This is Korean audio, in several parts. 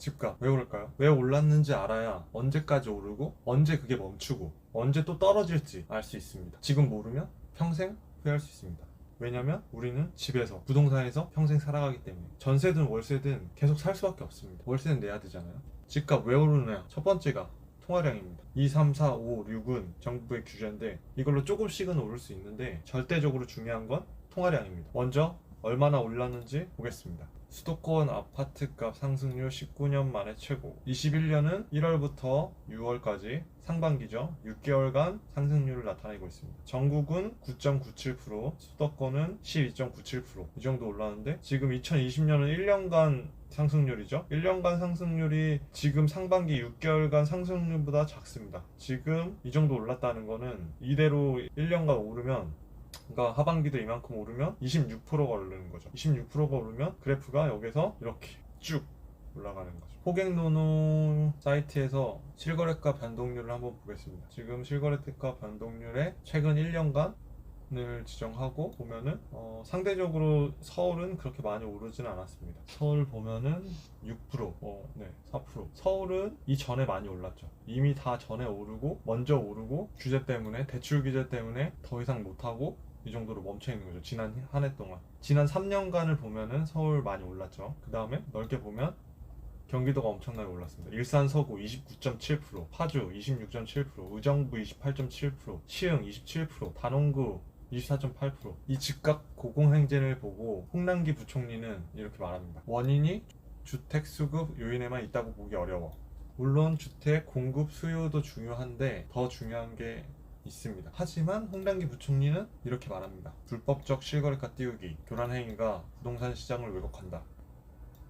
집값 왜 오를까요? 왜 올랐는지 알아야 언제까지 오르고 언제 그게 멈추고 언제 또 떨어질지 알 수 있습니다. 지금 모르면 평생 후회할 수 있습니다. 왜냐면 우리는 집에서 부동산에서 평생 살아가기 때문에 전세든 월세든 계속 살 수밖에 없습니다. 월세는 내야 되잖아요. 집값 왜 오르냐? 첫 번째가 통화량입니다. 2, 3, 4, 5, 6은 정부의 규제인데 이걸로 조금씩은 오를 수 있는데 절대적으로 중요한 건 통화량입니다. 먼저 얼마나 올랐는지 보겠습니다. 수도권 아파트값 상승률 19년 만에 최고. 21년은 1월부터 6월까지 상반기죠. 6개월간 상승률을 나타내고 있습니다. 전국은 9.97%, 수도권은 12.97%. 이 정도 올랐는데 지금 2020년은 1년간 상승률이죠. 1년간 상승률이 지금 상반기 6개월간 상승률보다 작습니다. 지금 이 정도 올랐다는 거는 이대로 1년간 오르면 그러니까 하반기도 이만큼 오르면 26%가 오르는 거죠. 26%가 오르면 그래프가 여기서 이렇게 쭉 올라가는 거죠. 호갱노노 사이트에서 실거래가 변동률을 한번 보겠습니다. 지금 실거래가 변동률의 최근 1년간을 지정하고 보면은 상대적으로 서울은 그렇게 많이 오르지는 않았습니다. 서울 보면은 6%, 4%. 서울은 이전에 많이 올랐죠. 이미 다 전에 오르고 먼저 오르고 규제 때문에 대출 규제 때문에 더 이상 못하고 이 정도로 멈춰 있는 거죠. 지난 한 해 동안. 지난 3년간을 보면은 서울 많이 올랐죠. 그 다음에 넓게 보면 경기도가 엄청나게 올랐습니다. 일산 서구 29.7%, 파주 26.7%, 의정부 28.7%, 시흥 27%, 단원구 24.8%. 이 즉각 고공행진을 보고 홍남기 부총리는 이렇게 말합니다. 원인이 주택 수급 요인에만 있다고 보기 어려워. 물론 주택 공급 수요도 중요한데 더 중요한 게 있습니다. 하지만 홍남기 부총리는 이렇게 말합니다. 불법적 실거래가 띄우기, 교란 행위가 부동산 시장을 왜곡한다.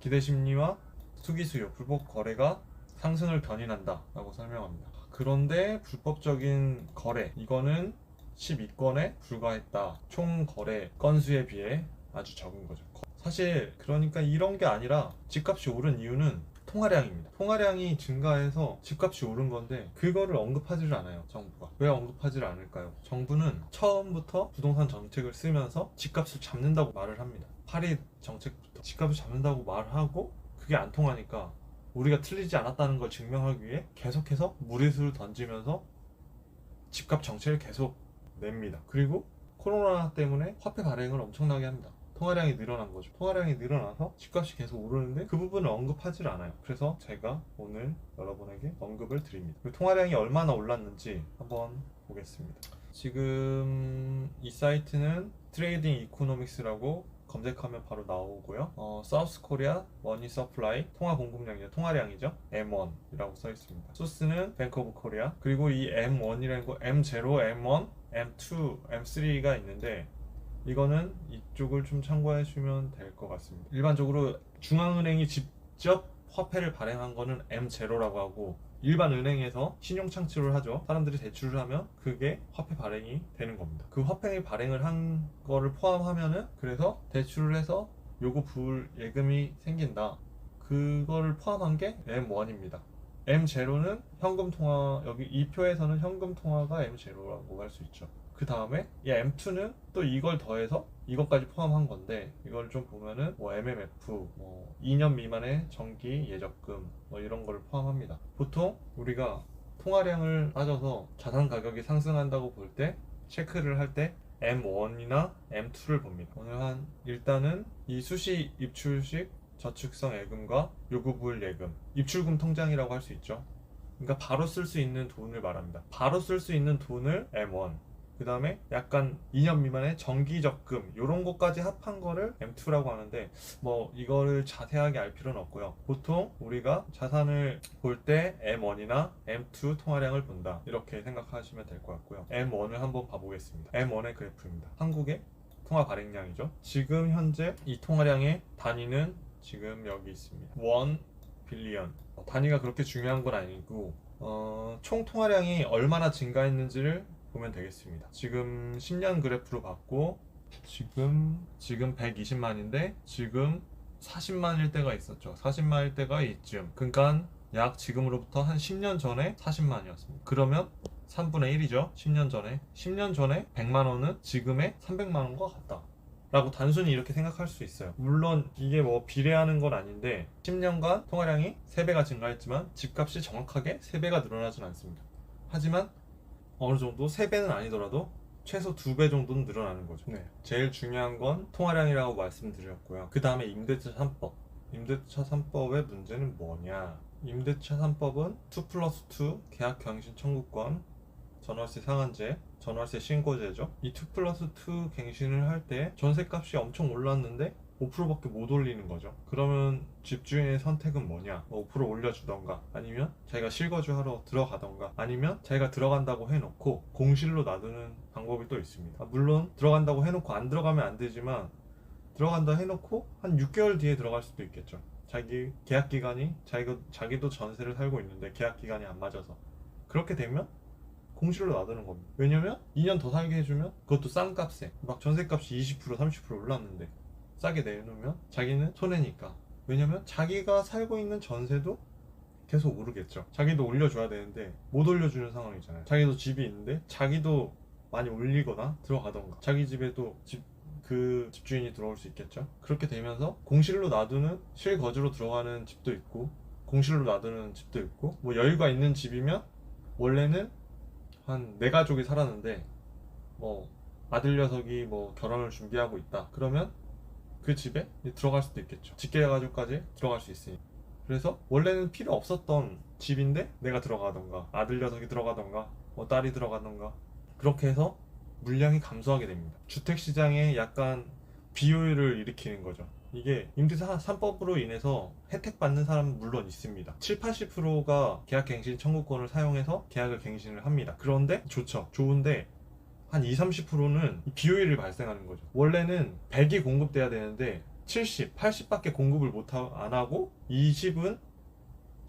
기대 심리와 투기 수요, 불법 거래가 상승을 견인한다 라고 설명합니다. 그런데 불법적인 거래, 이거는 12건에 불과했다. 총 거래 건수에 비해 아주 적은 거죠. 사실 그러니까 이런 게 아니라 집값이 오른 이유는 통화량입니다. 통화량이 증가해서 집값이 오른 건데 그거를 언급하지를 않아요. 정부가. 왜 언급하지를 않을까요? 정부는 처음부터 부동산 정책을 쓰면서 집값을 잡는다고 말을 합니다. 파리 정책부터 집값을 잡는다고 말하고 그게 안 통하니까 우리가 틀리지 않았다는 걸 증명하기 위해 계속해서 무리수를 던지면서 집값 정책을 계속 냅니다. 그리고 코로나 때문에 화폐 발행을 엄청나게 합니다. 통화량이 늘어난 거죠. 통화량이 늘어나서 집값이 계속 오르는데 그 부분을 언급하지 않아요. 그래서 제가 오늘 여러분에게 언급을 드립니다. 통화량이 얼마나 올랐는지 한번 보겠습니다. 지금 이 사이트는 트레이딩 이코노믹스라고 검색하면 바로 나오고요. 사우스 코리아 머니 서플라이 통화 공급량이죠. 통화량이죠. M1이라고 써 있습니다. 소스는 뱅크 오브 코리아. 그리고 이 M1이라는 거 M0, M1, M2, M3가 있는데 이거는 이쪽을 좀 참고해 주면 될 것 같습니다. 일반적으로 중앙은행이 직접 화폐를 발행한 거는 M0라고 하고 일반 은행에서 신용 창출을 하죠. 사람들이 대출을 하면 그게 화폐 발행이 되는 겁니다. 그 화폐 발행을 한 거를 포함하면은 그래서 대출을 해서 요구 부을 예금이 생긴다. 그거를 포함한 게 M1입니다. M0는 현금 통화, 여기 이 표에서는 현금 통화가 M0라고 할 수 있죠. 그 다음에 이 M2는 또 이걸 더해서 이것까지 포함한 건데 이걸 좀 보면은 뭐 MMF, 2년 미만의 정기 예적금 이런 거를 포함합니다. 보통 우리가 통화량을 따져서 자산 가격이 상승한다고 볼 때 체크를 할 때 M1이나 M2를 봅니다. 오늘 일단은 이 수시 입출식 저축성 예금과 요구부을 예금, 입출금 통장이라고 할 수 있죠. 그러니까 바로 쓸 수 있는 돈을 말합니다. 바로 쓸 수 있는 돈을 M1, 그 다음에 약간 2년 미만의 정기적금 이런 것까지 합한 거를 M2라고 하는데 뭐 이거를 자세하게 알 필요는 없고요. 보통 우리가 자산을 볼 때 M1이나 M2 통화량을 본다 이렇게 생각하시면 될 것 같고요. M1을 한번 봐보겠습니다. M1의 그래프입니다. 한국의 통화 발행량이죠. 지금 현재 이 통화량의 단위는 지금 여기 있습니다. 1 빌리언. 단위가 그렇게 중요한 건 아니고 총 통화량이 얼마나 증가했는지를 보면 되겠습니다. 지금 10년 그래프로 봤고 지금 120만인데 지금 40만일 때가 있었죠. 40만일 때가 이쯤. 그러니까 약 지금으로부터 한 10년 전에 40만이었습니다. 그러면 3분의 1이죠. 10년 전에 100만 원은 지금의 300만 원과 같다 라고 단순히 이렇게 생각할 수 있어요. 물론 이게 뭐 비례하는 건 아닌데 10년간 통화량이 3배가 증가했지만 집값이 정확하게 3배가 늘어나진 않습니다. 하지만 어느 정도 3배는 아니더라도 최소 2배 정도는 늘어나는 거죠. 네. 제일 중요한 건 통화량이라고 말씀드렸고요. 그 다음에 임대차 3법. 임대차 3법의 문제는 뭐냐? 임대차 3법은 2+2 계약갱신 청구권, 전월세 상한제, 전월세 신고제죠. 이 2+2 갱신을 할 때 전세값이 엄청 올랐는데 5%밖에 못 올리는 거죠. 그러면 집주인의 선택은 뭐냐? 5% 올려주던가, 아니면 자기가 실거주 하러 들어가던가, 아니면 자기가 들어간다고 해놓고 공실로 놔두는 방법이 또 있습니다. 물론 들어간다고 해놓고 안 들어가면 안 되지만, 들어간다 해놓고 한 6개월 뒤에 들어갈 수도 있겠죠. 자기 계약기간이, 자기도 전세를 살고 있는데 계약기간이 안 맞아서, 그렇게 되면 공실로 놔두는 겁니다. 왜냐면 2년 더 살게 해주면, 그것도 싼 값에 막 전세값이 20% 30% 올랐는데 싸게 내놓으면 자기는 손해니까. 왜냐면 자기가 살고 있는 전세도 계속 오르겠죠. 자기도 올려줘야 되는데 못 올려주는 상황이잖아요. 자기도 집이 있는데 자기도 많이 올리거나 들어가던가, 자기 집에도 그 집주인이 들어올 수 있겠죠. 그렇게 되면서 공실로 놔두는, 실거주로 들어가는 집도 있고 공실로 놔두는 집도 있고, 뭐 여유가 있는 집이면 원래는 한 4가족이 살았는데 뭐 아들 녀석이 뭐 결혼을 준비하고 있다, 그러면 그 집에 들어갈 수도 있겠죠. 직계가족까지 들어갈 수 있으니. 그래서 원래는 필요 없었던 집인데 내가 들어가던가, 아들 녀석이 들어가던가, 뭐 딸이 들어가던가, 그렇게 해서 물량이 감소하게 됩니다. 주택시장에 약간 비효율을 일으키는 거죠. 이게 임대차 3법으로 인해서 혜택 받는 사람은 물론 있습니다. 70~80%가 계약갱신 청구권을 사용해서 계약을 갱신을 합니다. 그런데 좋죠. 좋은데 한 20~30%는 비효율이 발생하는 거죠. 원래는 100이 공급돼야 되는데 70, 80밖에 공급을 안 하고 20은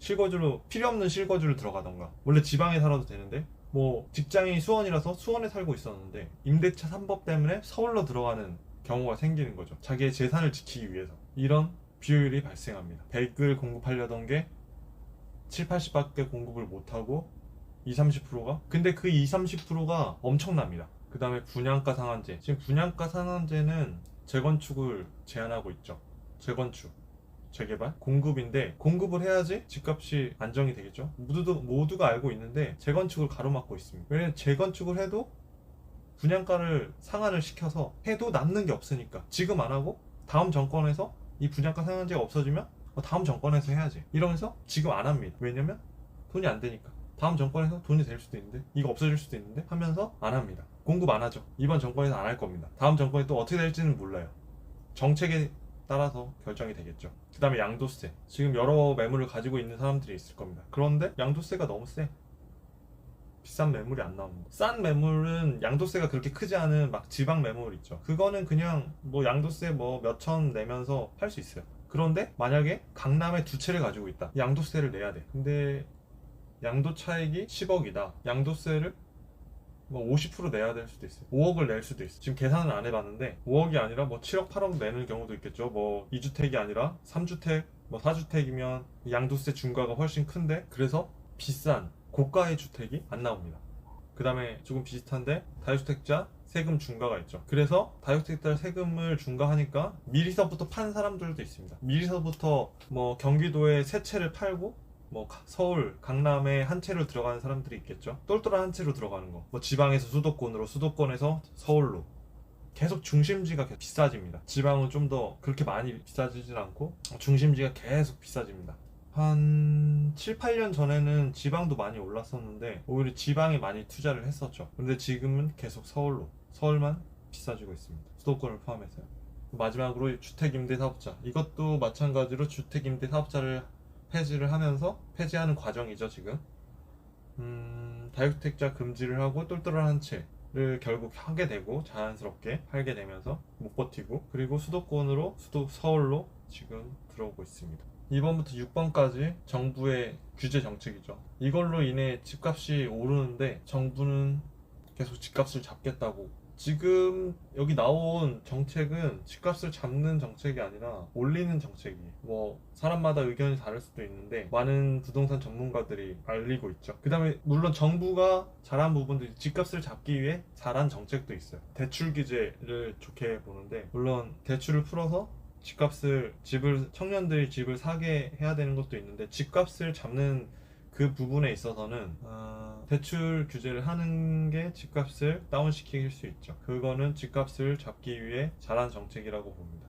실거주로, 필요 없는 실거주를 들어가던가. 원래 지방에 살아도 되는데, 뭐 직장이 수원이라서 수원에 살고 있었는데 임대차 3법 때문에 서울로 들어가는 경우가 생기는 거죠. 자기의 재산을 지키기 위해서. 이런 비효율이 발생합니다. 100을 공급하려던 게 7, 80밖에 공급을 못하고 20~30%가, 근데 그 20~30%가 엄청납니다. 그 다음에 분양가 상한제. 지금 분양가 상한제는 재건축을 제한하고 있죠. 재건축, 재개발, 공급인데, 공급을 해야지 집값이 안정이 되겠죠. 모두가 알고 있는데 재건축을 가로막고 있습니다. 왜냐면 재건축을 해도 분양가를 상한을 시켜서 해도 남는 게 없으니까, 지금 안 하고 다음 정권에서 이 분양가 상한제가 없어지면 다음 정권에서 해야지 이러면서 지금 안 합니다. 왜냐면 돈이 안 되니까. 다음 정권에서 돈이 될 수도 있는데, 이거 없어질 수도 있는데 하면서 안 합니다. 공급 안 하죠. 이번 정권에서 안 할 겁니다. 다음 정권이 또 어떻게 될지는 몰라요. 정책에 따라서 결정이 되겠죠. 그 다음에 양도세. 지금 여러 매물을 가지고 있는 사람들이 있을 겁니다. 그런데 양도세가 너무 세. 비싼 매물이 안 나옵니다. 싼 매물은 양도세가 그렇게 크지 않은 막 지방 매물 있죠. 그거는 그냥 뭐 양도세 뭐 몇천 내면서 할 수 있어요. 그런데 만약에 강남에 2채를 가지고 있다. 양도세를 내야 돼. 근데 양도 차익이 10억이다. 양도세를 뭐 50% 내야 될 수도 있어요. 5억을 낼 수도 있어요. 지금 계산은 안 해봤는데 5억이 아니라 뭐 7억 8억 내는 경우도 있겠죠. 뭐 2주택이 아니라 3주택 뭐 4주택이면 양도세 중과가 훨씬 큰데, 그래서 비싼 고가의 주택이 안 나옵니다. 그 다음에 조금 비슷한데 다주택자 세금 중과가 있죠. 그래서 다주택자 세금을 중과하니까 미리서부터 판 사람들도 있습니다. 미리서부터 뭐 경기도에 3채를 팔고 뭐 서울, 강남에 한 채로 들어가는 사람들이 있겠죠. 똘똘한 한 채로 들어가는 거. 뭐 지방에서 수도권으로, 수도권에서 서울로. 계속 중심지가 계속 비싸집니다. 지방은 좀 더 그렇게 많이 비싸지진 않고 중심지가 계속 비싸집니다. 한 7, 8년 전에는 지방도 많이 올랐었는데 오히려 지방에 많이 투자를 했었죠. 근데 지금은 계속 서울만 비싸지고 있습니다. 수도권을 포함해서요. 마지막으로 주택임대사업자. 이것도 마찬가지로 주택임대사업자를 폐지를 하면서, 폐지하는 과정이죠 지금. 다주택자 금지를 하고 똘똘한 한 채를 결국 하게 되고, 자연스럽게 팔게 되면서 못 버티고, 그리고 수도권으로, 서울로 지금 들어오고 있습니다. 2번부터 6번까지 정부의 규제 정책이죠. 이걸로 인해 집값이 오르는데 정부는 계속 집값을 잡겠다고 지금 여기 나온 정책은 집값을 잡는 정책이 아니라 올리는 정책이에요. 뭐 사람마다 의견이 다를 수도 있는데 많은 부동산 전문가들이 알리고 있죠. 그 다음에 물론 정부가 잘한 부분도 집값을 잡기 위해 잘한 정책도 있어요. 대출 규제를 좋게 보는데 물론 대출을 풀어서 청년들이 집을 사게 해야 되는 것도 있는데 집값을 잡는 그 부분에 있어서는 대출 규제를 하는 게 집값을 다운시킬 수 있죠. 그거는 집값을 잡기 위해 잘한 정책이라고 봅니다.